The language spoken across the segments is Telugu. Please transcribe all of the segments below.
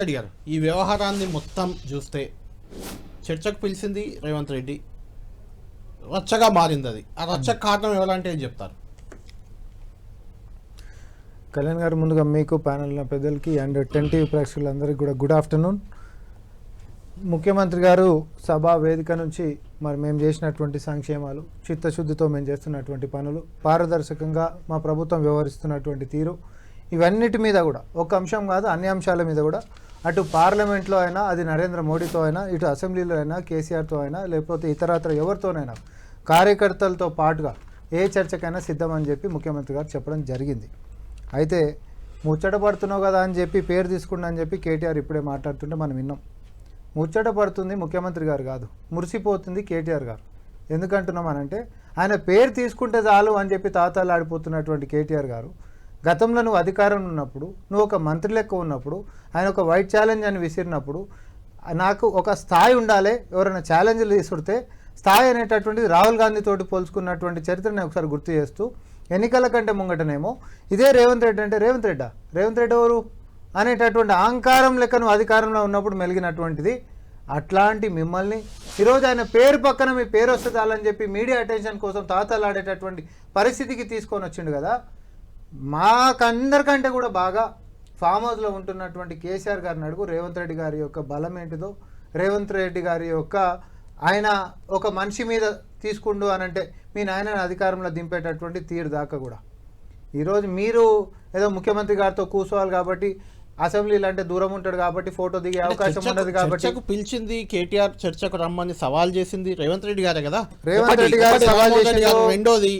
అడిగారు ఈ వ్యవహారాన్ని మొత్తం చూస్తే చర్చకు పిలిచింది రేవంత్ రెడ్డి, రచ్చగా మారింది. అది ఆ రచ్చకు కారణం ఎవరంటే ఏం చెప్తారు? కళ్యాణ్ గారు, ముందుగా మీకు ప్యానెల్ పెద్దలకి అండ్ 10 టీవీ ప్రేక్షకులందరికీ కూడా గుడ్ ఆఫ్టర్నూన్. ముఖ్యమంత్రి గారు సభా వేదిక నుంచి మరి మేము చేసినటువంటి సంక్షేమాలు, చిత్తశుద్ధితో మేము చేస్తున్నటువంటి పనులు, పారదర్శకంగా మా ప్రభుత్వం వ్యవహరిస్తున్నటువంటి తీరు, ఇవన్నిటి మీద కూడా ఒక అంశం కాదు అన్ని అంశాల మీద కూడా అటు పార్లమెంట్లో అయినా, అది నరేంద్ర మోడీతో అయినా, ఇటు అసెంబ్లీలో అయినా, కేసీఆర్తో అయినా, లేకపోతే ఇతరత్ర ఎవరితోనైనా కార్యకర్తలతో పాటుగా ఏ చర్చకైనా సిద్ధమని చెప్పి ముఖ్యమంత్రి గారు చెప్పడం జరిగింది. అయితే ముచ్చట పడుతున్నావు కదా అని చెప్పి పేరు తీసుకున్నా అని చెప్పి కేటీఆర్ ఇప్పుడే మాట్లాడుతుంటే మనం విన్నాం. ముచ్చట పడుతుంది ముఖ్యమంత్రి గారు కాదు, మురిసిపోతుంది కేటీఆర్ గారు. ఎందుకంటున్నామనంటే ఆయన పేరు తీసుకుంటే చాలు అని చెప్పి తాతాలు ఆడిపోతున్నటువంటి కేటీఆర్ గారు గతంలో నువ్వు అధికారం ఉన్నప్పుడు, నువ్వు ఒక మంత్రి లెక్క ఉన్నప్పుడు, ఆయన ఒక వైట్ ఛాలెంజ్ అని విసిరినప్పుడు నాకు ఒక స్థాయి ఉండాలి, ఎవరైనా ఛాలెంజ్లు తీసుకుంటే స్థాయి అనేటటువంటిది రాహుల్ గాంధీ తోటి పోల్చుకున్నటువంటి చరిత్రని ఒకసారి గుర్తు చేస్తూ, ఎన్నికల కంటే ముంగటనేమో ఇదే రేవంత్ రెడ్డి అంటే రేవంత్ రెడ్డి ఎవరు అనేటటువంటి అహంకారం లెక్క నువ్వు అధికారంలో ఉన్నప్పుడు మెలిగినటువంటిది. అట్లాంటి మిమ్మల్ని ఈరోజు ఆయన పేరు పక్కన మీ పేరు వస్తే చాలని చెప్పి మీడియా అటెన్షన్ కోసం తాతలాడేటటువంటి పరిస్థితికి తీసుకొని వచ్చిండు కదా. మాకందరికంటే కూడా బాగా ఫామ్ హౌస్లో ఉంటున్నటువంటి కేసీఆర్ గారిని అడుగు, రేవంత్ రెడ్డి గారి యొక్క బలం ఏంటిదో, రేవంత్ రెడ్డి గారి యొక్క ఆయన ఒక మనిషి మీద తీసుకుండు అని అంటే మీ నాయనని అధికారంలో దింపేటటువంటి తీరు దాకా కూడా ఈరోజు మీరు ఏదో ముఖ్యమంత్రి గారితో కూర్చోవాలి కాబట్టి, అసెంబ్లీలు అంటే దూరం ఉంటాడు కాబట్టి ఫోటో దిగే అవకాశం ఉండదు కాబట్టి చర్చకు పిలిచింది కేటీఆర్, చర్చకు రమ్మని సవాల్ చేసింది రేవంత్ రెడ్డి గారే కదా. రేవంత్ రెడ్డి గారు సవాల్ చేశారు. రెండోది,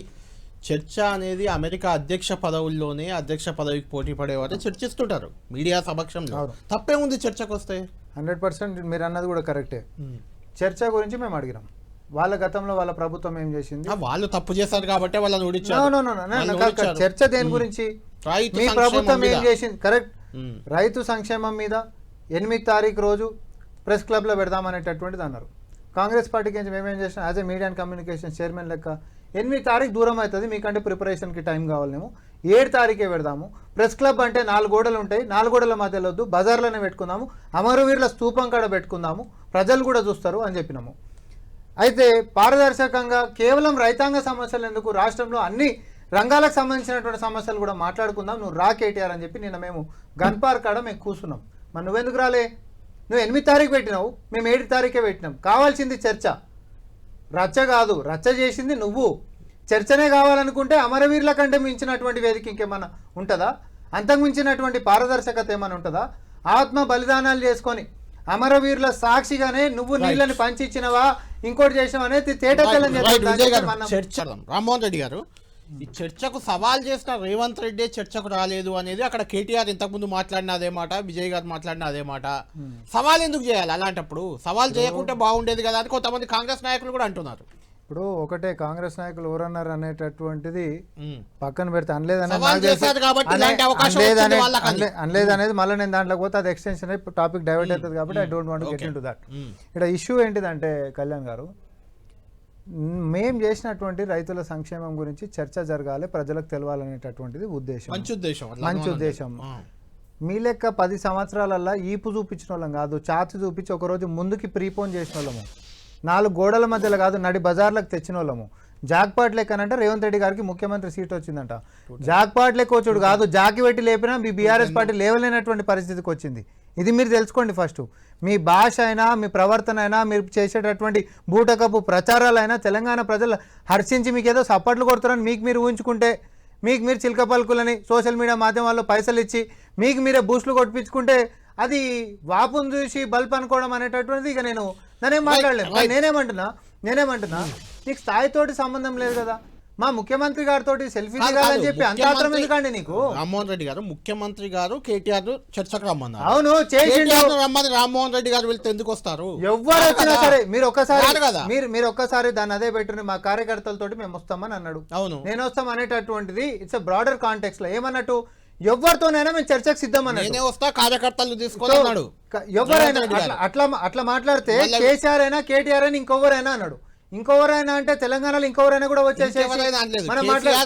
చర్చ అనేది అమెరికా అధ్యక్ష పదవుల్లోనే అధ్యక్ష పదవికి పోటీ పడేవారు చర్చిస్తుంటారు మీడియా సమక్షంలో. తప్పే ఉంది చర్చకు వస్తే? 100% మీరు అన్నది కూడా కరెక్టే. చర్చ గురించి మేము అడిగినాం. వాళ్ళ గతంలో వాళ్ళ ప్రభుత్వం ఏం చేసింది, వాళ్ళు తప్పు చేశారు కాబట్టి వాళ్ళని ఓడించారు. చర్చ దేని గురించి, మీ ప్రభుత్వం ఏం చేసింది? కరెక్ట్. రైతు సంక్షేమం మీద 8 తారీఖు రోజు ప్రెస్ క్లబ్లో పెడదామనేటటువంటిది అన్నారు. కాంగ్రెస్ పార్టీకి నుంచి మేమేం చేసినాం, as a media and communication chairman లెక్క 8 తారీఖు దూరం అవుతుంది, మీకంటే ప్రిపరేషన్కి టైం కావాలేమో 7 తారీఖే పెడదాము. ప్రెస్ క్లబ్ అంటే 4 గోడలు ఉంటాయి, 4 గోడల మధ్యలో వద్దు, బజార్లోనే పెట్టుకుందాము, అమరవీరుల స్తూపం కాడ పెట్టుకుందాము, ప్రజలు కూడా చూస్తారు అని చెప్పినాము. అయితే పారదర్శకంగా కేవలం రైతాంగ సమస్యలు ఎందుకు, రాష్ట్రంలో అన్ని రంగాలకు సంబంధించినటువంటి సమస్యలు కూడా మాట్లాడుకుందాం, నువ్వు రా కేటీఆర్ అని చెప్పి నిన్న మేము గన్ పార్క్ కాడ మేము కూర్చున్నాం. మరి నువ్వెందుకు రాలే? నువ్వు 8 తారీఖు పెట్టినావు, మేము 7 తారీఖే పెట్టినాం. కావాల్సింది చర్చ, రచ్చ కాదు. రచ్చ చేసింది నువ్వు. చర్చనే కావాలనుకుంటే అమరవీరుల కంటే మించినటువంటి వేదిక ఇంకేమన్నా ఉంటుందా? అంతకు మించినటువంటి పారదర్శకత ఏమైనా ఉంటుందా? ఆత్మ బలిదానాలు చేసుకొని అమరవీరుల సాక్షిగానే నువ్వు నీళ్ళని పంచిచ్చినవా, ఇంకోటి చేసినావు అనేది తేటతెల్లం చేద్దాం. రామ్మోహన్ రెడ్డి గారు, ఈ చర్చకు సవాల్ చేసిన రేవంత్ రెడ్డి చర్చకు రాలేదు అనేది అక్కడ కేటీఆర్ ఇంతకుముందు మాట్లాడిన అదే మాట, విజయ్ గారు మాట్లాడిన అదే మాట. సవాల్ ఎందుకు చేయాలి? అలాంటప్పుడు సవాల్ చేయకుంటే బాగుండేది కదా అని కొంతమంది కాంగ్రెస్ నాయకులు కూడా అంటున్నారు. ఇప్పుడు ఒకటే కాంగ్రెస్ నాయకులు ఎవరన్నారు అనేటటువంటిది పక్కన పెడితే అనలేదనేది మళ్ళీ నేను దాంట్లోకి పోతే అది ఎక్స్టెన్షన్ అయి టాపిక్ డైవర్ట్ అవుతుంది కాబట్టి I don't want to get into that. ఇక్కడ ఇష్యూ ఏంటిదంటే కళ్యాణ్ గారు, మేం చేసినటువంటి రైతుల సంక్షేమం గురించి చర్చ జరగాలి, ప్రజలకు తెలవాలనేటటువంటిది ఉద్దేశం, మంచి ఉద్దేశం. మీ లెక్క 10 సంవత్సరాలల్లా ఈపు చూపించిన వాళ్ళం కాదు, చాచి చూపించి ఒకరోజు ముందుకి ప్రీపోన్ చేసిన వాళ్ళము, 4 గోడల మధ్యలో కాదు నడి బజార్లకు తెచ్చిన వాళ్ళము. జాక్పాట్ లెక్కనంటే రేవంత్ రెడ్డి గారికి ముఖ్యమంత్రి సీట్ వచ్చిందంట. జాక్పాట్ లెక్క వచ్చాడు కాదు, జాకి పెట్టి లేపినా మీ బీఆర్ఎస్ పార్టీ లేవలేనటువంటి పరిస్థితికి వచ్చింది. ఇది మీరు తెలుసుకోండి. ఫస్ట్ మీ భాష అయినా, మీ ప్రవర్తన అయినా, మీరు చేసేటటువంటి బూటకపు ప్రచారాలైనా తెలంగాణ ప్రజలు హర్షించి మీకు ఏదో సపోర్ట్లు కొడుతారని మీకు మీరు ఊహించుకుంటే, మీకు మీరు చిలక పలుకులని సోషల్ మీడియా మాధ్యమాల్లో పైసలు ఇచ్చి మీకు మీరే బూస్టులు కొట్టించుకుంటే అది వాపును చూసి బల్బ్ అనుకోవడం అనేటటువంటిది. ఇక నేను నేనేం మాట్లాడలేదు. నేనేమంటున్నా నీకు స్థాయితోటి సంబంధం లేదు కదా. మా ముఖ్యమంత్రి గారితో సెల్ఫీ దిగాలని చెప్పి అంతాత్రం ఎందుకండి నీకు? రామ్మోహన్ రెడ్డి గారు, ముఖ్యమంత్రి గారు కేటీఆర్ చర్చకు రమ్మన్నారు. అవును, రమ్మని రామ్మోహన్ రెడ్డి గారు వెళ్తే ఎందుకు వస్తారు? ఎవరు వచ్చినా సరే మీరు ఒక్కసారి దాన్ని అదే పెట్టుకుని మా కార్యకర్తలతోటి మేము వస్తామని అన్నాడు. అవును, నేను వస్తాం అనేటటువంటిది ఇట్స్ బ్రాడర్ కాంటెక్స్ట్ లో ఏమన్నట్టు, ఎవరితోనైనా మేము చర్చకు సిద్ధం నేనే వస్తా, కార్యకర్తలు తీసుకున్నాడు. ఎవరైనా అట్లా మాట్లాడితే కేసీఆర్ అయినా కేటీఆర్ అయినా ఇంకొవరైనా అన్నాడు. ఇంకొవరైనా అంటే తెలంగాణలో ఇంకొవరైనా కూడా వచ్చేసి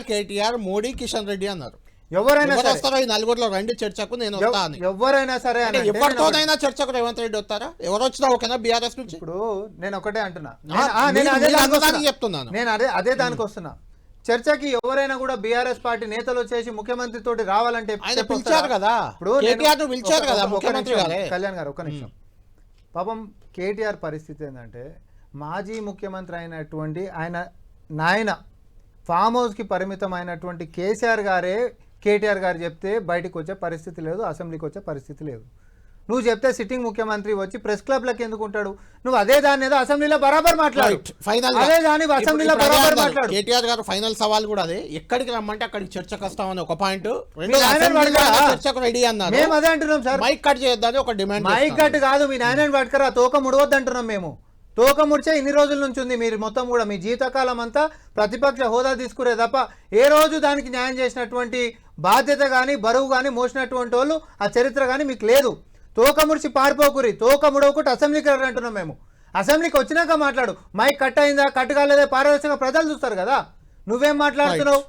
కేటీఆర్, మోడీ, కిషన్ రెడ్డి అన్నారు. ఎవరైనా ఎవరు సరే వస్తారో ఈ నలుగురిలో రండి చర్చకు నేను వస్తా అని. ఎవరైనా సరే అని అంటే ఎవరితోనైనా చర్చకు రేవంత్ రెడ్డి వస్తారా? ఎవరు వచ్చినా ఓకేనా బీఆర్ఎస్ నుంచి? ఇప్పుడు నేను ఒకటే అంటున్నా, చెప్తున్నాను, నేను అదే దానికి వస్తున్నా. చర్చకి ఎవరైనా కూడా బీఆర్ఎస్ పార్టీ నేతలు వచ్చేసి ముఖ్యమంత్రి తోటి రావాలంటే ఆయన పిలిచారు కదా, ఇప్పుడు పిలిచారు కదా ముఖ్యమంత్రి గారే. కళ్యాణ్ గారు ఒక నిమిషం. పాపం కేటీఆర్ పరిస్థితి ఏంటంటే మాజీ ముఖ్యమంత్రి అయినటువంటి నాయన ఫామ్ హౌస్కి పరిమితమైనటువంటి కేసీఆర్ గారే కేటీఆర్ గారు చెప్తే బయటకు వచ్చే పరిస్థితి లేదు, అసెంబ్లీకి వచ్చే పరిస్థితి లేదు. నువ్వు చెప్తే సిట్టింగ్ ముఖ్యమంత్రి వచ్చి ప్రెస్ క్లబ్లకు ఎందుకు ఉంటాడు? నువ్వు అదే దాని ఏదో అసెంబ్లీలో బరాబర్ మాట్లాడు, అదే దాని అసెంబ్లీలో బరాబర్ మాట్లాడు. కేటీఆర్ గారు ఫైనల్ సవాల్ కూడా అదే, ఎక్కడికి రమ్మంటే అక్కడికి చర్చకు వస్తామని ఒక పాయింట్, చర్చకు రెడీ అన్నారు. మేము అదే అంటున్నాం సార్, మైక్ కట్ చేయొద్దని ఒక డిమాండ్. మైక్ కట్ కాదు, మీ నాయనని పట్టుకరా తోక ముడవద్దు అంటున్నాం మేము. తోక ముడిచే ఇన్ని రోజుల నుంచి ఉంది, మీరు మొత్తం కూడా మీ జీవితకాలం అంతా ప్రతిపక్ష హోదా తీసుకురే తప్ప ఏ రోజు దానికి న్యాయం చేసినటువంటి బాధ్యత కానీ బరువు కానీ మోసినటువంటి వాళ్ళు ఆ చరిత్ర కానీ మీకు లేదు. తోక ముడిచి పారిపోకురి, తోక ముడవకుంటే అసెంబ్లీకి రండి అంటున్నాం మేము. అసెంబ్లీకి వచ్చినాక మాట్లాడు, మైక్ కట్ అయిందా కట్ కాలేదా పారదర్శకంగా ప్రజలు చూస్తారు కదా. నువ్వేం మాట్లాడుతున్నావు,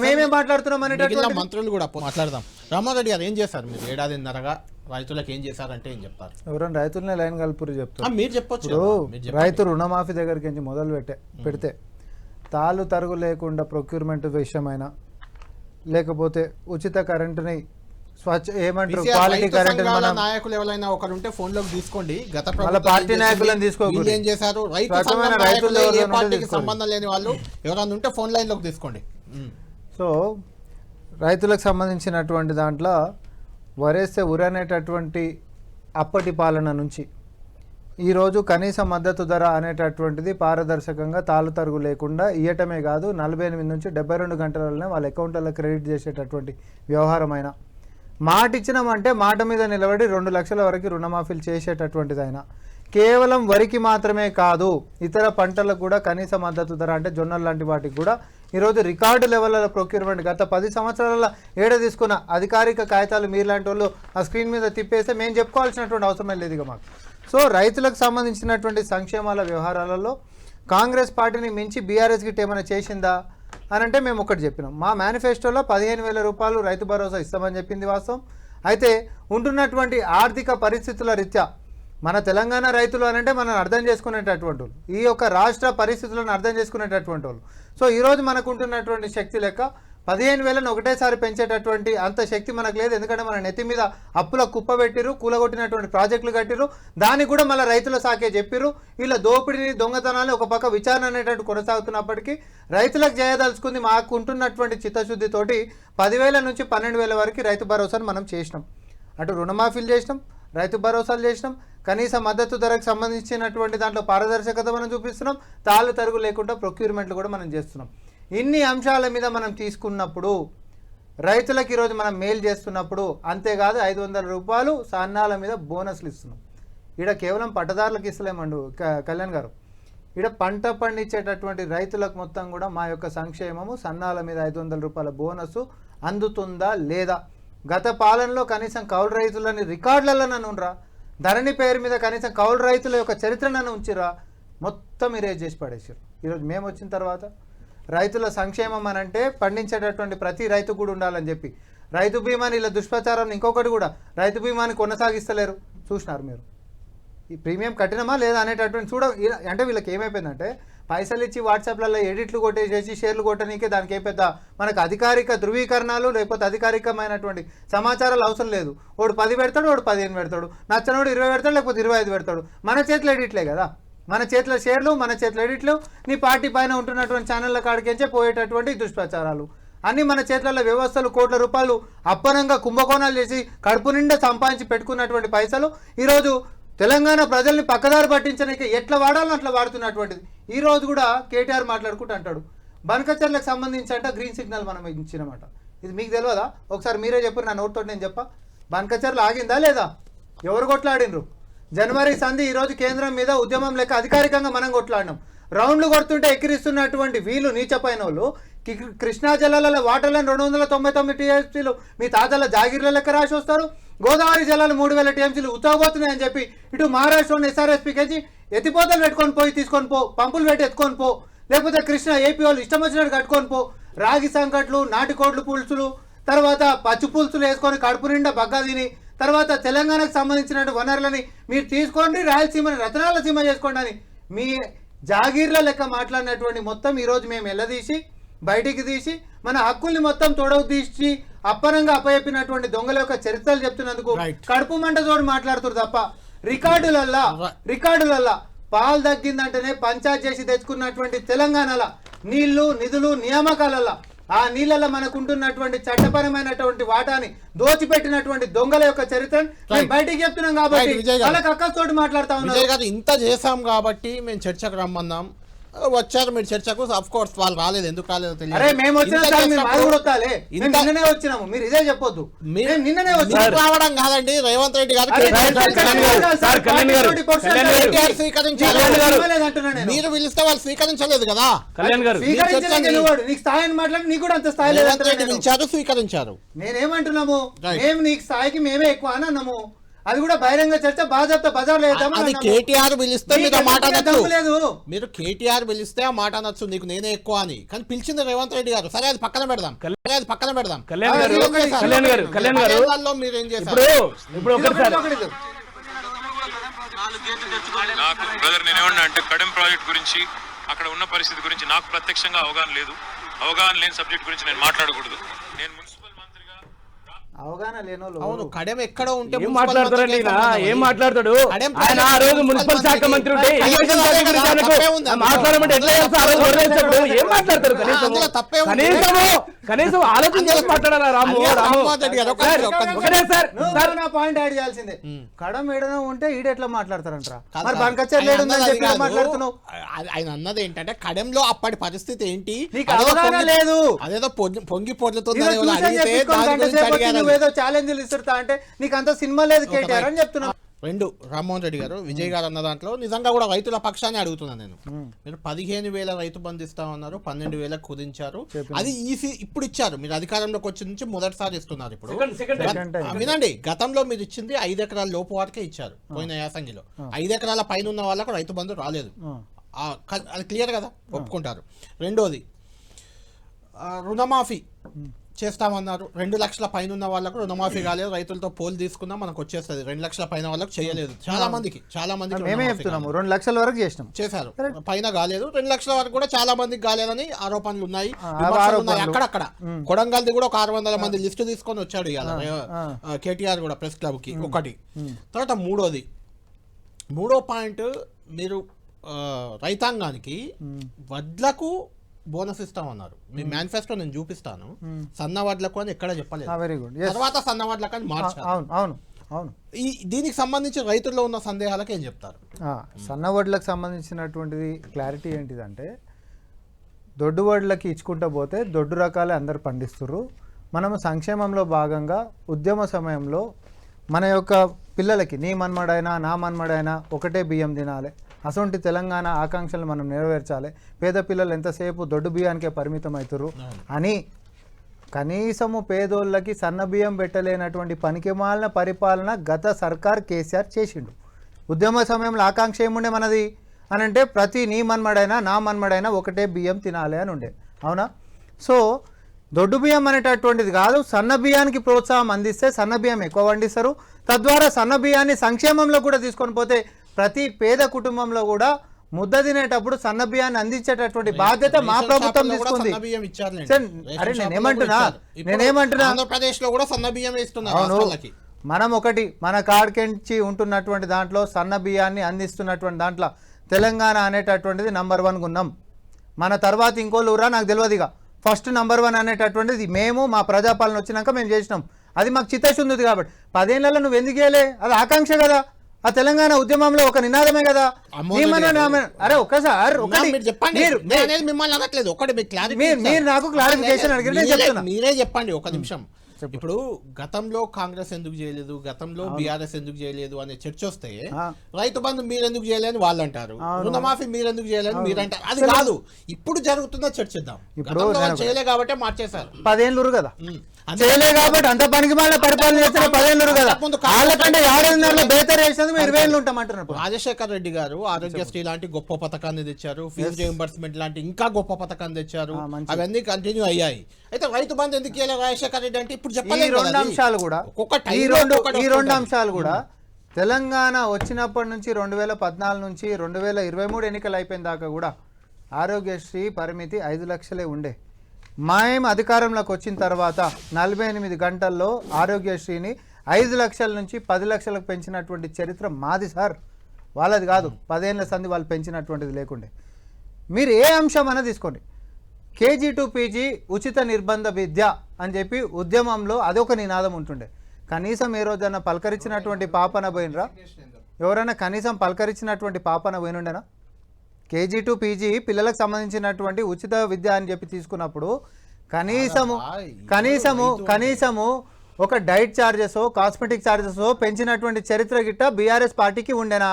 మేమేం మాట్లాడుతున్నాం అనేటువంటి మంత్రులు కూడా మాట్లాడదాం. రామ్మోహన్ రెడ్డి గారు ఏం చేశారు మీరు ఏడాదిన్నరగా రైతులకు? ఏం చేశారంటే ఏం చెప్తారు? ఎవరైనా రైతులనే లైన్ కలుపురు చెప్తారు. మీరు చెప్పొచ్చు. రైతు రుణమాఫీ దగ్గరికి నుంచి మొదలు పెడితే తాళ్ళు తరుగు లేకుండా ప్రొక్యూర్మెంట్ విషయమైనా, లేకపోతే ఉచిత కరెంటుని స్వచ్ఛ ఏమంటారు క్వాలిటీ కరెంట్ నాయకులు ఎవరైనా ఒకరుంటే ఫోన్ లోకి తీసుకోండి. గత పార్టీ నాయకులను తీసుకోండి, ఏం చేశారు పార్టీకి సంబంధం లేని వాళ్ళు ఎవరైనా ఉంటే ఫోన్ లైన్ లోకి తీసుకోండి. సో రైతులకు సంబంధించినటువంటి దాంట్లో వరేస్తే ఉరనేటటువంటి అప్పటి పాలన నుంచి ఈరోజు కనీస మద్దతు ధర అనేటటువంటిది పారదర్శకంగా తాళ్ళు తరుగు లేకుండా ఇయ్యటమే కాదు, 48 నుంచి 72 గంటలలోనే వాళ్ళ అకౌంట్లలో క్రెడిట్ చేసేటటువంటి వ్యవహారమైన మాట ఇచ్చినామంటే మాట మీద నిలబడి 2 లక్షల వరకు రుణమాఫీలు చేసేటటువంటిది. అయినా కేవలం వరికి మాత్రమే కాదు, ఇతర పంటలకు కూడా కనీస మద్దతు ధర అంటే జొన్నలు లాంటి వాటికి కూడా ఈరోజు రికార్డు లెవెల్లో ప్రొక్యూర్మెంట్ గత 10 సంవత్సరాల ఏడ తీసుకున్న అధికారిక కాగితాలు మీరు లాంటి వాళ్ళు ఆ స్క్రీన్ మీద తిప్పేస్తే మేము చెప్పుకోవాల్సినటువంటి అవసరం లేదు ఇక మాకు. సో రైతులకు సంబంధించినటువంటి సంక్షేమాల వ్యవహారాలలో కాంగ్రెస్ పార్టీని మించి బీఆర్ఎస్ గిట్ ఏమైనా చేసిందా అని అంటే మేము ఒకటి చెప్పినాం. మా మేనిఫెస్టోలో 15,000 రూపాయలు రైతు భరోసా ఇస్తామని చెప్పింది వాస్తవం. అయితే ఉంటున్నటువంటి ఆర్థిక పరిస్థితుల రీత్యా మన తెలంగాణ రైతులు అని అంటే మనం అర్థం చేసుకునేటటువంటి వాళ్ళు, ఈ యొక్క రాష్ట్ర పరిస్థితులను అర్థం చేసుకునేటటువంటి వాళ్ళు. సో ఈరోజు మనకు ఉంటున్నటువంటి శక్తి లెక్క 15,000 ఒకటేసారి పెంచేటటువంటి అంత శక్తి మనకు లేదు. ఎందుకంటే మన నెత్తి మీద అప్పుల కుప్ప పెట్టిరు, కూలగొట్టినటువంటి ప్రాజెక్టులు కట్టిరు, దానికి కూడా మళ్ళీ రైతుల సాకే చెప్పిరు. వీళ్ళ దోపిడీని దొంగతనాన్ని ఒక పక్క విచారణ అనేటట్టు కొనసాగుతున్నప్పటికీ రైతులకు చేయదలుచుకుంది మాకు ఉంటున్నటువంటి చిత్తశుద్ధితోటి 10,000 నుంచి 12,000 వరకు రైతు భరోసాను మనం చేసినాం. అటు రుణమాఫీలు చేసినాం, రైతు భరోసాలు చేసినాం, కనీస మద్దతు ధరకు సంబంధించినటువంటి దాంట్లో పారదర్శకత మనం చూపిస్తున్నాం, తాళ్ళు తరుగు లేకుండా ప్రొక్యూర్మెంట్లు కూడా మనం చేస్తున్నాం. ఇన్ని అంశాల మీద మనం తీసుకున్నప్పుడు రైతులకు ఈరోజు మనం మేలు చేస్తున్నప్పుడు అంతేకాదు 500 రూపాయలు సన్నాల మీద బోనస్లు ఇస్తున్నాం. ఈడ కేవలం పట్టదారులకు ఇస్తలేమండు కళ్యాణ్ గారు, ఈడ పంట పండించేటటువంటి రైతులకు మొత్తం కూడా మా యొక్క సంక్షేమము సన్నాల మీద 500 రూపాయల బోనస్ అందుతుందా లేదా? గత పాలనలో కనీసం కౌలు రైతులని రికార్డులలో నన్ను ఉండరా, ధరణి పేరు మీద కనీసం కౌలు రైతుల యొక్క చరిత్ర నన్ను ఉంచిరా, మొత్తం ఇరేజ్ చేసి పడేసారు. ఈరోజు మేము వచ్చిన తర్వాత రైతుల సంక్షేమం అని అంటే పండించేటటువంటి ప్రతి రైతు కూడా ఉండాలని చెప్పి రైతు బీమాని ఇలా దుష్ప్రచారం ఇంకొకటి కూడా రైతు బీమాని కొనసాగిస్తలేరు. చూసినారు మీరు ఈ ప్రీమియం కట్టినమా లేదా అనేటటువంటి అంటే వీళ్ళకి ఏమైపోయిందంటే పైసలు ఇచ్చి వాట్సాప్లలో ఎడిట్లు కొట్టేసేసి షేర్లు కొట్టనీకే దానికి ఏ పెద్ద మనకు అధికారిక ధృవీకరణలు లేకపోతే అధికారికమైనటువంటి సమాచారాలు అవసరం లేదు. వాడు 10 పెడతాడు, వాడు 15 పెడతాడు, నచ్చనోడు 20 పెడతాడు, లేకపోతే 25 పెడతాడు. మన చేతిలో ఎడిట్లే కదా, మన చేతిలో షేర్లు, మన చేతిలో ఎడిట్లు, నీ పార్టీ పైన ఉంటున్నటువంటి ఛానళ్ళ కాడికించే పోయేటటువంటి దుష్ప్రచారాలు అన్నీ మన చేతులలో వ్యవస్థలు కోట్ల రూపాయలు అప్పనంగా కుంభకోణాలు చేసి కడుపు నిండా సంపాదించి పెట్టుకున్నటువంటి పైసలు ఈరోజు తెలంగాణ ప్రజల్ని పక్కదారి పట్టించడానికి ఎట్లా వాడాలో అట్లా వాడుతున్నటువంటిది. ఈరోజు కూడా కేటీఆర్ మాట్లాడుకుంటూ అంటాడు బనకచర్లకు సంబంధించి అంట గ్రీన్ సిగ్నల్ మనం ఇచ్చినమాట. ఇది మీకు తెలియదా? ఒకసారి మీరే చెప్పారు, నా నోట్తో నేను చెప్పా. బనకచర్లు ఆగిందా లేదా? ఎవరు కొట్లాడినరు? జనవరి సంధి ఈరోజు కేంద్రం మీద ఉద్యమం లెక్క అధికారికంగా మనం కొట్లాడినాం. రౌండ్లు కొడుతుంటే ఎక్కిరిస్తున్నటువంటి వీళ్ళు నీచపైన వాళ్ళు కృష్ణా జలాల వాటర్లను 299 టీఎంసీలు మీ తాతల జాగిర్ల లెక్క రాసి వస్తారు. గోదావరి జలాలు 3,000 టీఎంసీలు ఉత్తగబోతున్నాయని చెప్పి ఇటు మహారాష్ట్రలోని ఎస్ఆర్ఎస్పీకి ఎత్తిపోతలు పెట్టుకొని పోయి తీసుకొని పో, పంపులు పెట్టి ఎత్తుకొని పో, లేకపోతే కృష్ణ ఏపీ వాళ్ళు ఇష్టం వచ్చినట్టు కట్టుకొని పో. రాగి సంకట్లు, నాటికోడ్లు పులుసులు, తర్వాత పచ్చి పులుసులు వేసుకొని కడుపు నిండా బగ్గా తిని తర్వాత తెలంగాణకు సంబంధించిన వనరులని మీరు తీసుకోండి, రాయలసీమని రతనాల చేసుకోండి అని మీ జాగీర్ల లెక్క మాట్లాడినటువంటి మొత్తం ఈరోజు మేము ఎల్లదీసి బయటికి తీసి మన హక్కుల్ని మొత్తం తొడవు తీసి అప్పనంగా అప్పచెప్పినటువంటి దొంగల యొక్క చరిత్రలు చెప్తున్నందుకు కడుపు మంట తోడు మాట్లాడుతున్నారు తప్ప రికార్డులల్లా పాలు తగ్గిందంటేనే పంచాయత్ చేసి తెచ్చుకున్నటువంటి తెలంగాణలో నీళ్లు నిధులు నియామకాలల్లా ఆ నీళ్ళలో మనకుంటున్నటువంటి చట్టపరమైనటువంటి వాటాని దోచిపెట్టినటువంటి దొంగల యొక్క చరిత్రను బయటికి చెప్తున్నాం కాబట్టి వాళ్ళకి అక్కతోటి మాట్లాడుతా ఉన్నారు. ఇంత చేసాం కాబట్టి మేము చర్చకు రమ్మన్నాం, వచ్చారు మీరు చర్చకు. ఆఫ్ కోర్స్ వాళ్ళు రాలేదు, ఎందుకు రాలేదో తెలియదు. మేము నిన్ననే వచ్చినాము, మీరు ఇదే చెప్పొద్దు. నిన్ననే రావడం కాదండి, రేవంత్ రెడ్డి గారు మీరు పిలిస్తే వాళ్ళు స్వీకరించలేదు కదా. నీకు స్థాయిని మాట్లాడి నీకు కూడా అంత స్థాయి పిలిచారు, స్వీకరించారు. నేనేమంటున్నాము, మేము నీకు స్థాయికి మేమే ఎక్కువ అని అన్నాము. అది కూడా బహిరంగ చర్చ బాజాప్తా బజార్లో అది కేటీఆర్ పిలిస్తే మీరు మాట అనొచ్చు, మీరు కేటీఆర్ పిలిస్తే ఆ మాట అనొచ్చు నీకు నేనే ఎక్కువ అని. కానీ పిలిచింది రేవంత్ రెడ్డి గారు. సరే అది పక్కన పెడదాం. మీరు ఏం చేశారు? నాకు బ్రదర్ నేనేమన్నా అంటే కడెం ప్రాజెక్ట్ గురించి అక్కడ ఉన్న పరిస్థితి గురించి నాకు ప్రత్యక్షంగా అవగాహన లేదు. అవగాహన లేని సబ్జెక్ట్ గురించి నేను మాట్లాడకూడదు. నేను అవగాహన లేనోళ్ళు అవును కడెం ఎక్కడ ఉంటే ఏం మాట్లాడతారండి, ఏం మాట్లాడతాడు ఆయన? ఆ రోజు మున్సిపల్ శాఖ మంత్రి ఉంటే మాట్లాడమంటే ఎట్లా చేస్తారు? ఏం మాట్లాడతారు? కనీసం ఆలోచన చేసి మాట్లాడారా రాము? ఒకటే సార్ నా పాయింట్ యాడ్ చేయాల్సిందే. కడం ఏడనో ఉంటే ఈడెట్లా మాట్లాడతారంటారా? మరి బనకచ్చర్ మాట్లాడుతున్నావు. ఆయన అన్నది ఏంటంటే కడెంలో అప్పటి పరిస్థితి ఏంటి లేదు, అదేదో పొంగి పొర్లుతుంది. ఏదో ఛాలెంజ్లు ఇస్తుతా అంటే నీకు అంత సినిమా లేదు కేటీఆర్ అని చెప్తున్నా. రెండు రామ్మోహన్ రెడ్డి గారు విజయ్ గారు అన్న దాంట్లో నిజంగా కూడా రైతుల పక్షాన్ని అడుగుతున్నాను నేను. మీరు 15,000 రైతు బంధు ఇస్తామన్నారు, 12,000 కుదించారు. అది ఈసీ ఇప్పుడు ఇచ్చారు, మీరు అధికారంలోకి వచ్చి నుంచి మొదటిసారి ఇస్తున్నారు. ఇప్పుడు వినండి, గతంలో మీరు ఇచ్చింది 5 ఎకరాల లోపు వారికే ఇచ్చారు. పోయిన యాసంగిలో 5 ఎకరాల పైన ఉన్న వాళ్ళకు రైతు బంధు రాలేదు. అది క్లియర్ కదా, ఒప్పుకుంటారు. రెండోది రుణమాఫీ చేస్తామన్నారు. 2 లక్షల పైన ఉన్న వాళ్ళకు రుణమాఫీ కాలేదు. రైతులతో పోల్ తీసుకున్నా మనకు వచ్చేస్తుంది. 2 లక్షల పైన వాళ్ళకు చేయలేదు. చాలా మందికి 2 లక్షల వరకు చేశారు, పైన కాలేదు. 2 లక్షల వరకు కూడా చాలా మందికి కాలేదని ఆరోపణలు ఉన్నాయి, అక్కడక్కడ. కొడంగల్ది కూడా ఒక 600 మంది లిస్టు తీసుకొని వచ్చాడు ఇవాళ కేటీఆర్ కూడా ప్రెస్ క్లబ్ కి. ఒకటి. తర్వాత మూడో పాయింట్, మీరు రైతాంగానికి వడ్లకు బోనస్ ఇస్తామన్నారు. మీ మేనిఫెస్టో నేను చూపిస్తాను. సన్న వడ్లకు అని ఎక్కడ చెప్పలేదు, తర్వాత సన్న వడ్లకు అని మార్చారు. దీనికి సంబంధించి రైతుల్లో ఉన్న సందేహాలకు ఏం చెప్తారు? సన్న వడ్లకు సంబంధించినటువంటిది క్లారిటీ ఏంటిదంటే, దొడ్డు వడ్లకి ఇచ్చుకుంటూ పోతే దొడ్డు రకాలే అందరు పండిస్తున్నారు. మనము సంక్షేమంలో భాగంగా ఉద్యమ సమయంలో మన యొక్క పిల్లలకి నీ మన్మడైనా నా మన్మడైనా ఒకటే బియ్యం తినాలి, అసొంటి తెలంగాణ ఆకాంక్షలు మనం నెరవేర్చాలి, పేద పిల్లలు ఎంతసేపు దొడ్డు బియ్యానికే పరిమితం అవుతారు అని కనీసము పేదోళ్ళకి సన్న బియ్యం పెట్టలేనటువంటి పనికిమాలిన పరిపాలన గత సర్కార్ కేసీఆర్ చేసిండు. ఉద్యమ సమయంలో ఆకాంక్ష ఏముండే మనది అని అంటే, ప్రతి నీ మన్మడైనా నా మన్మడైనా ఒకటే బియ్యం తినాలి అని ఉండే. అవునా? సో దొడ్డు బియ్యం అనేటటువంటిది కాదు, సన్న బియ్యానికి ప్రోత్సాహం అందిస్తే సన్న బియ్యం ఎక్కువ పండిస్తారు. తద్వారా సన్న బియ్యాన్ని సంక్షేమంలో కూడా తీసుకొని పోతే ప్రతి పేద కుటుంబంలో కూడా ముద్ద తినేటప్పుడు సన్న బియ్యాన్ని అందించేటటువంటి బాధ్యత మా ప్రభుత్వం తీసుకుంది. అరే నేనేమంటున్నా ఆంధ్రప్రదేశ్ లో కూడా సన్న బియ్యం ఇస్తున్నారు. మనం ఒకటి మన కాడికెంచి ఉంటున్నటువంటి దాంట్లో సన్న బియ్యాన్ని అందిస్తున్నటువంటి దాంట్లో తెలంగాణ అనేటటువంటిది నంబర్ 1 ఉన్నాం. మన తర్వాత ఇంకోళ్ళు ఊరా నాకు తెలియదుగా. ఫస్ట్ నంబర్ 1 అనేటటువంటిది మేము మా ప్రజాపాలన వచ్చినాక మేము చేసినాం. అది మాకు చిత్తశుద్ధి ఉంది కాబట్టి 10 ఏళ్లలో నువ్వు ఎందుకు చేయలే? అది ఆకాంక్ష కదా, ఆ తెలంగాణ ఉద్యమంలో ఒక నినాదమే కదా. అరే ఒక్కసారి మీరు నాకు క్లారిఫికేషన్ అడిగిన మీరే చెప్పండి ఒక నిమిషం. ఇప్పుడు గతంలో కాంగ్రెస్ ఎందుకు చేయలేదు, గతంలో బీఆర్ఎస్ ఎందుకు చేయలేదు అనే చర్చ వస్తే రైతు బంధు మీరు ఎందుకు చేయలేని వాళ్ళు అంటారు, రుణమాఫీ మీరు ఎందుకు చేయలేని మీరు అంటారు. అది కాదు, ఇప్పుడు జరుగుతుందో చర్చిద్దాం. ఇప్పుడు చేయలే కాబట్టి మార్చేశారు. 10 ఏళ్ళు కదా చేయలే కాబట్టి అంత పనికి మళ్ళీ పరిపాలన చేసిన 10 ఏళ్ళు కదా. వాళ్ళకంటే 6 బేతర్ చేసినందుకు 20 ఏళ్ళు ఉంటామంటున్నారు. రాజశేఖర్ రెడ్డి గారు ఆరోగ్యశ్రీ లాంటి గొప్ప పథకాన్ని తెచ్చారు, ఫీజు రియంబర్స్మెంట్ లాంటి ఇంకా గొప్ప పథకాన్ని తెచ్చారు. అవన్నీ కంటిన్యూ అయ్యాయి. అయితే రైతు బంధు ఎందుకు ఇవ్వాలి రాజశేఖర రెడ్డి అంటే ఇప్పుడు ఈ చెప్పలేదు రెండు అంశాలు కూడా ఈ రెండు అంశాలు కూడా తెలంగాణ వచ్చినప్పటి నుంచి 2014 నుంచి 2023 ఎన్నికలు అయిపోయిన దాకా కూడా ఆరోగ్యశ్రీ పరిమితి 5 లక్షలే ఉండే. మేము అధికారంలోకి వచ్చిన తర్వాత 48 గంటల్లో ఆరోగ్యశ్రీని 5 లక్షల నుంచి 10 లక్షలకు పెంచినటువంటి చరిత్ర మాది సార్, వాళ్ళది కాదు. 10 ఏళ్ల సంది వాళ్ళు పెంచినటువంటిది లేకుండే. మీరు ఏ అంశం అన్నా తీసుకోండి, కేజీ టు పీజీ ఉచిత నిర్బంధ విద్య అని చెప్పి ఉద్యమంలో అదొక నినాదం ఉంటుండే. కనీసం ఏ రోజన్నా పలకరించినటువంటి పాపన పోయినరా? ఎవరైనా కనీసం పలకరించినటువంటి పాపన పోయినుండేనా? కేజీ టు పీజీ పిల్లలకు సంబంధించినటువంటి ఉచిత విద్య అని చెప్పి తీసుకున్నప్పుడు కనీసము ఒక డైట్ ఛార్జెస్, కాస్మెటిక్ ఛార్జెస్ పెంచినటువంటి చరిత్ర గిట్ట బీఆర్ఎస్ పార్టీకి ఉండేనా?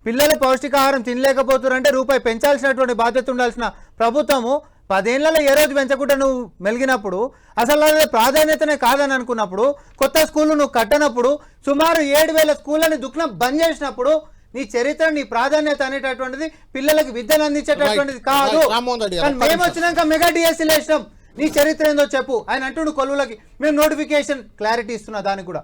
పిల్లలు పౌష్టికాహారం తినలేకపోతున్నారంటే రూపాయి పెంచాల్సినటువంటి బాధ్యత ఉండాల్సిన ప్రభుత్వము 10 ఏళ్లలో ఏ రోజు పెంచకుండా నువ్వు మెలిగినప్పుడు, అసలు అదే ప్రాధాన్యతనే కాదని అనుకున్నప్పుడు, కొత్త స్కూళ్ళు నువ్వు కట్టనప్పుడు, సుమారు 7,000 స్కూళ్ళని దుఃఖం బంద్ చేసినప్పుడు నీ చరిత్ర, నీ ప్రాధాన్యత అనేటటువంటిది పిల్లలకి విద్యను అందించేటటువంటిది కాదు. మేము వచ్చినాక మెగా డిఎస్సీలు వేసినాం, నీ చరిత్ర ఏందో చెప్పు ఆయన అంటుండు. కొలువులకి మేము నోటిఫికేషన్ క్లారిటీ ఇస్తున్నా. దానికి కూడా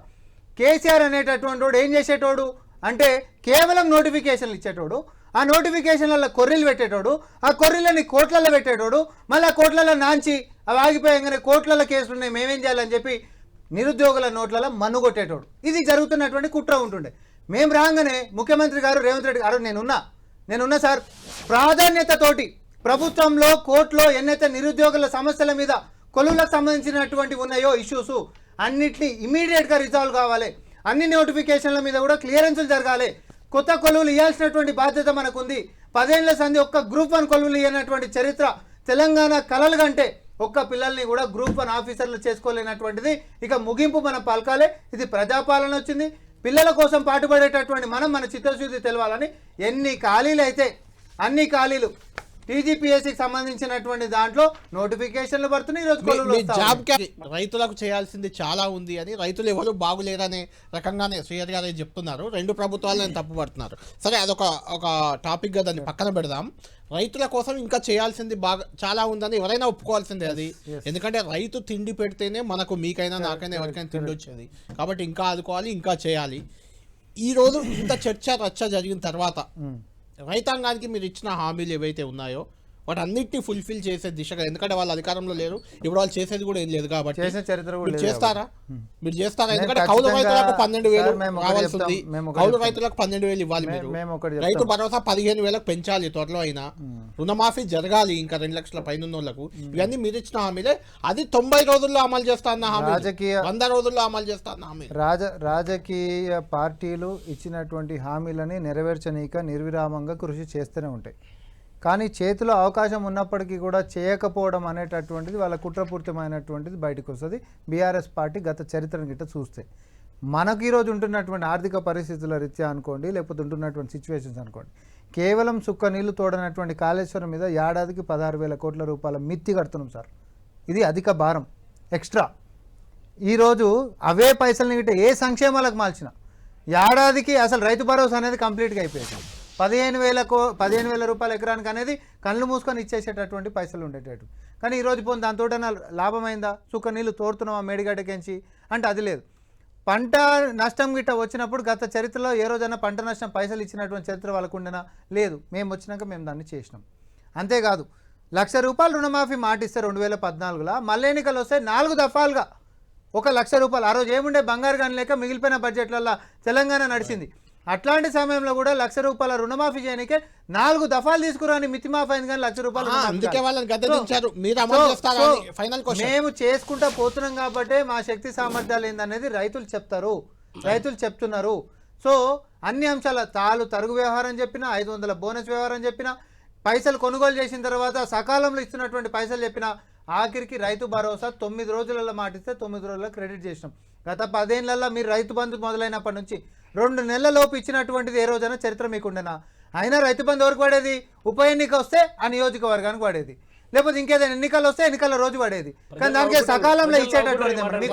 కేసీఆర్ అనేటటువంటి వాడు ఏం చేసేటోడు అంటే కేవలం నోటిఫికేషన్లు ఇచ్చేటోడు, ఆ నోటిఫికేషన్లలో కొర్రీలు పెట్టేటోడు, ఆ కొర్రీలని కోట్లలో పెట్టేటోడు, మళ్ళీ ఆ కోట్లలో నాంచి అవి ఆగిపోయాగానే కోట్లలో కేసులు ఉన్నాయి మేమేం చేయాలని చెప్పి నిరుద్యోగుల నోట్లలో మన్ను కొట్టేటోడు. ఇది జరుగుతున్నటువంటి కుట్ర ఉంటుండే. మేము రాగానే ముఖ్యమంత్రి గారు రేవంత్ రెడ్డి గారు నేనున్నా సార్, ప్రాధాన్యతతోటి ప్రభుత్వంలో కోర్టులో ఎన్నైతే నిరుద్యోగుల సమస్యల మీద కొలువులకు సంబంధించినటువంటి ఉన్నాయో ఇష్యూస్ అన్నిటినీ ఇమీడియట్గా రిజాల్వ్ కావాలి, అన్ని నోటిఫికేషన్ల మీద కూడా క్లియరెన్సులు జరగాలి, కొత్త కొలువులు ఇవ్వాల్సినటువంటి బాధ్యత మనకుంది. 10 ఏళ్ల సంది ఒక్క గ్రూప్ 1 కొలువులు ఇవ్వనటువంటి చరిత్ర తెలంగాణ కలలు కంటే ఒక్క పిల్లల్ని కూడా గ్రూప్ 1 ఆఫీసర్లు చేసుకోలేనటువంటిది ఇక ముగింపు మనం పలకాలే. ఇది ప్రజాపాలన వచ్చింది, పిల్లల కోసం పాటుపడేటటువంటి మన చిత్తశుద్ధి తెలవాలని ఎన్ని ఖాళీలు అయితే అన్ని ఖాళీలు టీజీపీఎస్సీకి సంబంధించినటువంటి దాంట్లో నోటిఫికేషన్లు పడుతున్నాయి. రైతులకు చేయాల్సింది చాలా ఉంది అని, రైతులు ఎవరు బాగులేరనే రకంగానే శ్రీహరి గారు చెప్తున్నారు. 2 ప్రభుత్వాలను తప్పుపడుతున్నారు. సరే, అదొక టాపిక్గా దాన్ని పక్కన పెడదాం. రైతుల కోసం ఇంకా చేయాల్సింది చాలా ఉందని ఎవరైనా ఒప్పుకోవాల్సిందే అది. ఎందుకంటే రైతు తిండి పెడితేనే మనకు, మీకైనా నాకైనా ఎవరికైనా తిండి వచ్చేది. కాబట్టి ఇంకా ఆదుకోవాలి, ఇంకా చేయాలి. ఈరోజు ఇంత రచ్చ జరిగిన తర్వాత రైతాంగానికి మీరు ఇచ్చిన హామీలు ఏవైతే ఉన్నాయో వాటి అన్నిటిని ఫుల్ఫిల్ చేసే దిశగా, ఎందుకంటే వాళ్ళు అధికారంలో లేరు, ఇప్పుడు వాళ్ళు చేసేది కూడా ఏం లేదు కాబట్టి మీరు చేస్తారా? ఎందుకంటే కౌలు రైతులకు 12,000 రావాల్సింది, కౌలు రైతులకు 12,000 ఇవ్వాలి. మీరు రైతు భరోసా 15,000 పెంచాలి త్వరలో అయినా, రుణమాఫీ జరగాలి ఇంకా 2 లక్షల పైన ఉన్న వాళ్ళకు. ఇవన్నీ మీరు ఇచ్చిన హామీలే. అది 90 రోజుల్లో అమలు చేస్తా అన్న హామీ, 100 రోజుల్లో అమలు చేస్తా అన్న హామీ. రాజకీయ పార్టీలు ఇచ్చినటువంటి హామీలని నెరవేర్చనీక నిర్విరామంగా కృషి చేస్తూనే ఉంటాయి. కానీ చేతిలో అవకాశం ఉన్నప్పటికీ కూడా చేయకపోవడం అనేటటువంటిది వాళ్ళ కుట్రపూరితమైనటువంటిది బయటకు వస్తుంది. బీఆర్ఎస్ పార్టీ గత చరిత్రను గిట్ట చూస్తే మనకు ఈరోజు ఉంటున్నటువంటి ఆర్థిక పరిస్థితుల రీత్యా అనుకోండి, లేకపోతే ఉంటున్నటువంటి సిచ్యువేషన్స్ అనుకోండి, కేవలం సుక్క నీళ్లు తోడనటువంటి కాళేశ్వరం మీద ఏడాదికి 16,000 కోట్ల రూపాయల మిత్తి కడుతున్నాం సార్. ఇది అధిక భారం, ఎక్స్ట్రా. ఈరోజు అవే పైసల్ని గిట్ట ఏ సంక్షేమాలకు మార్చిన ఏడాదికి అసలు రైతు భరోసా అనేది కంప్లీట్గా అయిపోయింది. 15,000 రూపాయల ఎకరానికి అనేది కళ్ళు మూసుకొని ఇచ్చేసేటటువంటి పైసలు ఉండేటట్టు. కానీ ఈరోజు పోనీ దాంతో లాభమైందా? సుక్క నీళ్ళు తోడుతున్నామా మేడిగడ్డకెంచి అంటే అది లేదు. పంట నష్టం గిట్ట వచ్చినప్పుడు గత చరిత్రలో ఏ రోజైనా పంట నష్టం పైసలు ఇచ్చినటువంటి చరిత్ర వాళ్ళకు ఉండేనా? లేదు. మేము వచ్చినాక మేము దాన్ని చేసినాం. అంతేకాదు, ₹1,00,000 రుణమాఫీ మాటిస్తే 2014లో మళ్ళీ ఎన్నికలు వస్తే 4 దఫాలుగా ₹1,00,000. ఆ రోజు ఏముండే బంగారు గని లేక మిగిలిపోయిన బడ్జెట్లలో తెలంగాణ నడిచింది. అట్లాంటి సమయంలో కూడా ₹1,00,000 రుణమాఫీ చేయడానికే 4 దఫాలు తీసుకురాని మితిమాఫీ అయింది. కానీ ₹1,00,000 మేము చేసుకుంటా పోతున్నాం కాబట్టి మా శక్తి సామర్థ్యాలు ఏందనేది రైతులు చెప్తారు, రైతులు చెప్తున్నారు. సో అన్ని అంశాల తరుగు వ్యవహారం చెప్పినా, 500 బోనస్ వ్యవహారం చెప్పినా, పైసలు కొనుగోలు చేసిన తర్వాత సకాలంలో ఇస్తున్నటువంటి పైసలు చెప్పినా, ఆఖరికి రైతు భరోసా 9 రోజులలో మాటిస్తే 9 రోజుల్లో క్రెడిట్ చేసినాం. గత 10 ఏళ్లలో మీరు రైతు బంధు మొదలైనప్పటి నుంచి 2 నెలల లోపు ఇచ్చినటువంటిది ఏ రోజైనా చరిత్ర మీకుండేనా? అయినా రైతు బంధు ఎవరికి పడేది? ఉప ఎన్నిక వస్తే ఆ నియోజకవర్గానికి పడేది, లేకపోతే ఇంకేదైనా ఎన్నికలు వస్తే ఎన్నికల రోజు పడేది. కానీ దానికి సకాలంలో ఇచ్చేటటువంటిది.